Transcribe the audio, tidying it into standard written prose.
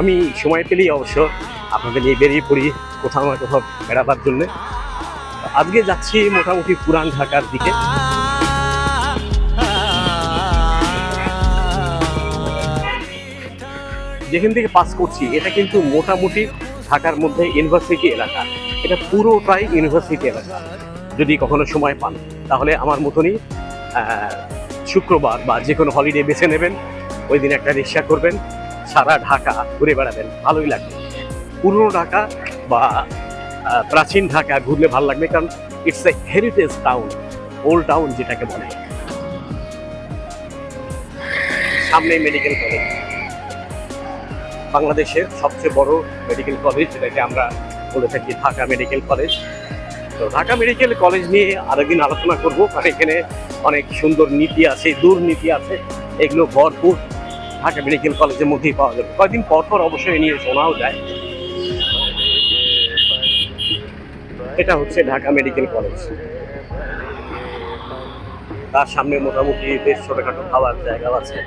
আমি সময় পেলেই অবশ্য আপনাদের নিয়ে বেরিয়ে পড়ি কোথাও না কোথাও বেড়াবার জন্য। আজকে যাচ্ছি মোটামুটি পুরান ঢাকার দিকে। যেখান থেকে পাস করছি এটা কিন্তু মোটামুটি ঢাকার মধ্যে ইউনিভার্সিটি এলাকা, এটা পুরোটাই ইউনিভার্সিটি এলাকা। যদি কখনো সময় পান তাহলে আমার মতনই শুক্রবার বা যে কোনো হলিডে বেছে নেবেন, ওই দিন একটা রিক্সা করবেন, সারা ঢাকা ঘুরে বেড়াবেন, ভালোই লাগবে। পুরনো ঢাকা বা প্রাচীন ঢাকা ঘুরলে ভালো লাগবে, কারণ it's a heritage town, old town যেটাকে বলে। সামনে মেডিকেল কলেজ, বাংলাদেশের সবচেয়ে বড় মেডিকেল কলেজ, যেটাকে আমরা বলে থাকি ঢাকা মেডিকেল কলেজ। তো ঢাকা মেডিকেল কলেজ নিয়ে আরেকদিন আলোচনা করব, কারণ এখানে অনেক সুন্দর নীতি আছে, দুর্নীতি আছে, এগুলো ভরপুর ঢাকা মেডিকেল কলেজের মধ্যেই পাওয়া যাবে। কয়েকদিন পর পর অবশ্যই নিয়ে শোনাও যায়। এটা হচ্ছে ঢাকা মেডিকেল কলেজ, তার সামনে মোটামুটি বেশ ছোটখাটো খাওয়ার জায়গা আছে।